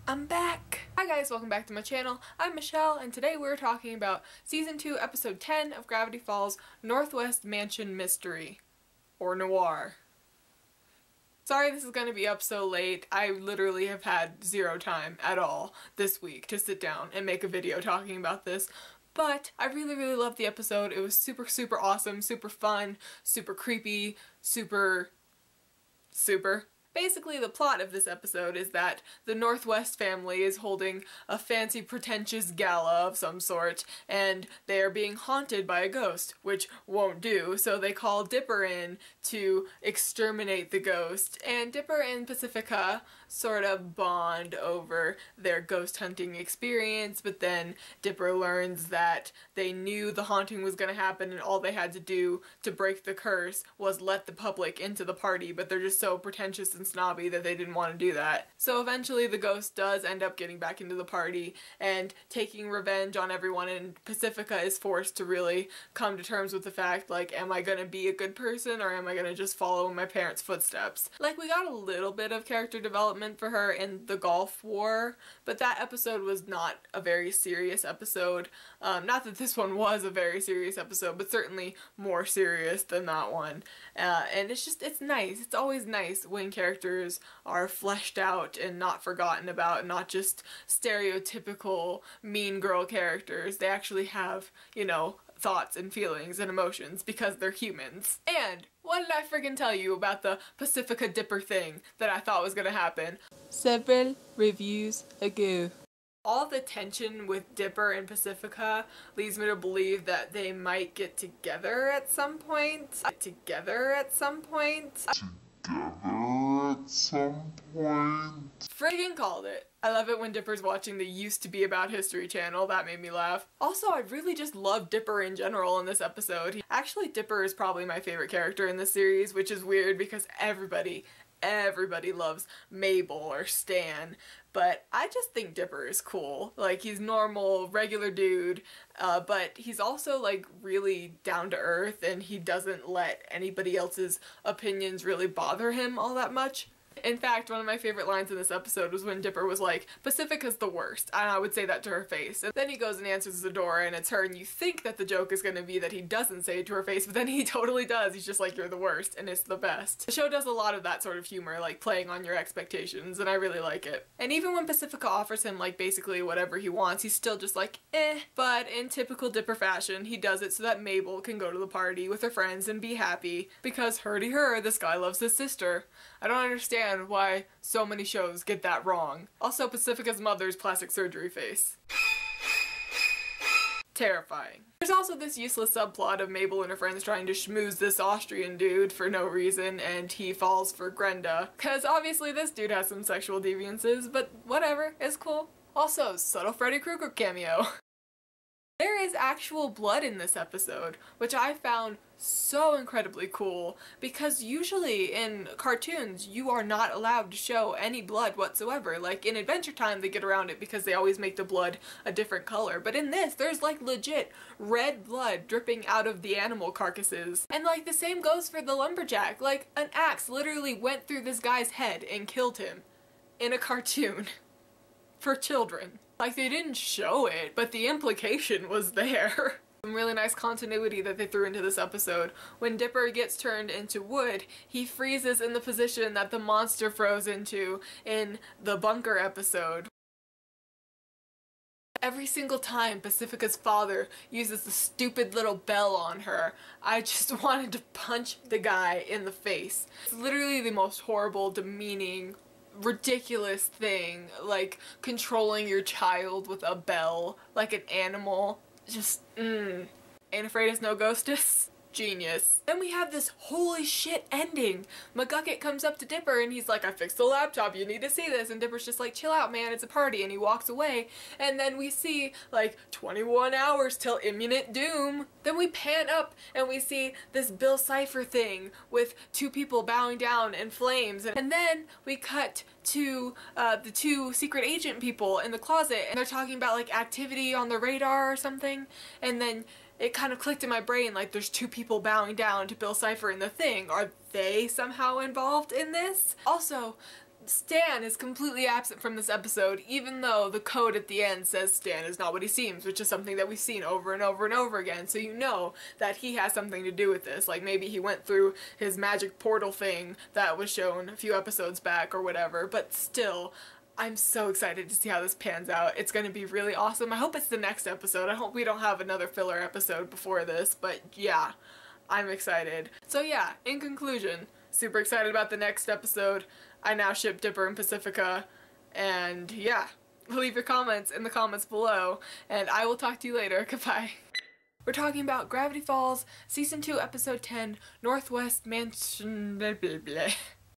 I'm back! Hi guys, welcome back to my channel. I'm Michelle, and today we're talking about Season 2, Episode 10 of Gravity Falls, Northwest Mansion Mystery. Or Noir. Sorry this is gonna be up so late. I literally have had zero time at all this week to sit down and make a video talking about this. But I really loved the episode. It was super awesome, super fun, super creepy, super. Basically, the plot of this episode is that the Northwest family is holding a fancy, pretentious gala of some sort, and they are being haunted by a ghost, which won't do, so they call Dipper in to exterminate the ghost, and Dipper and Pacifica sort of bond over their ghost hunting experience, but then Dipper learns that they knew the haunting was going to happen and all they had to do to break the curse was let the public into the party, but they're just so pretentious and snobby that they didn't want to do that. So eventually the ghost does end up getting back into the party and taking revenge on everyone, and Pacifica is forced to really come to terms with the fact, like, am I gonna be a good person or am I gonna just follow in my parents' footsteps? Like, we got a little bit of character development for her in the Gulf War, but that episode was not a very serious episode. Not that this one was a very serious episode, but certainly more serious than that one. And it's nice. It's always nice when characters are fleshed out and not forgotten about, not just stereotypical mean girl characters. They actually have, you know, thoughts and feelings and emotions because they're humans. And what did I friggin' tell you about the Pacifica Dipper thing that I thought was gonna happen several reviews ago? All the tension with Dipper and Pacifica leads me to believe that they might get together at some point. Friggin' called it. I love it when Dipper's watching the Used to Be About History channel. That made me laugh. Also, I really just love Dipper in general in this episode. Actually, Dipper is probably my favorite character in this series, which is weird because everybody loves Mabel or Stan, but I just think Dipper is cool. Like, he's normal, regular dude, but he's also like really down to earth, and he doesn't let anybody else's opinions really bother him all that much. In fact, one of my favorite lines in this episode was when Dipper was like, "Pacifica's the worst," and I would say that to her face. And then he goes and answers the door and it's her, and you think that the joke is gonna be that he doesn't say it to her face, but then he totally does. He's just like, "You're the worst," and it's the best. The show does a lot of that sort of humor, like playing on your expectations, and I really like it. And even when Pacifica offers him like basically whatever he wants, he's still just like, eh. But in typical Dipper fashion, he does it so that Mabel can go to the party with her friends and be happy, because hurdy her, this guy loves his sister. I don't understand why so many shows get that wrong. Also, Pacifica's mother's plastic surgery face. Terrifying. There's also this useless subplot of Mabel and her friends trying to schmooze this Austrian dude for no reason, and he falls for Grenda. Cause obviously this dude has some sexual deviances, but whatever, it's cool. Also, subtle Freddy Krueger cameo. There is actual blood in this episode, which I found so incredibly cool, because usually in cartoons you are not allowed to show any blood whatsoever. Like in Adventure Time they get around it because they always make the blood a different color, but in this there's like legit red blood dripping out of the animal carcasses. And like the same goes for the lumberjack. Like an axe literally went through this guy's head and killed him in a cartoon for children. Like, they didn't show it, but the implication was there. Some really nice continuity that they threw into this episode. When Dipper gets turned into wood, he freezes in the position that the monster froze into in the bunker episode. Every single time Pacifica's father uses the stupid little bell on her, I just wanted to punch the guy in the face. It's literally the most horrible, demeaning, ridiculous thing, like controlling your child with a bell like an animal. Just ain't afraid as no ghostess. Genius. Then we have this holy shit ending. McGucket comes up to Dipper and he's like, "I fixed the laptop, you need to see this," and Dipper's just like, "Chill out, man, it's a party," and he walks away. And then we see like 21 hours till imminent doom. Then we pan up and we see this Bill Cipher thing with two people bowing down in flames, and then we cut to the two secret agent people in the closet, and they're talking about like activity on the radar or something, and then it kind of clicked in my brain, like, there's two people bowing down to Bill Cipher in the thing. Are they somehow involved in this? Also, Stan is completely absent from this episode, even though the code at the end says Stan is not what he seems, which is something that we've seen over and over and over again, so you know that he has something to do with this. Like, maybe he went through his magic portal thing that was shown a few episodes back or whatever, but still, I'm so excited to see how this pans out. It's gonna be really awesome. I hope it's the next episode. I hope we don't have another filler episode before this, but yeah, I'm excited. So yeah, in conclusion, super excited about the next episode. I now ship Dipper and Pacifica, and yeah, leave your comments in the comments below, and I will talk to you later. Goodbye. We're talking about Gravity Falls, Season 2, Episode 10, Northwest Mansion... blah, blah, blah.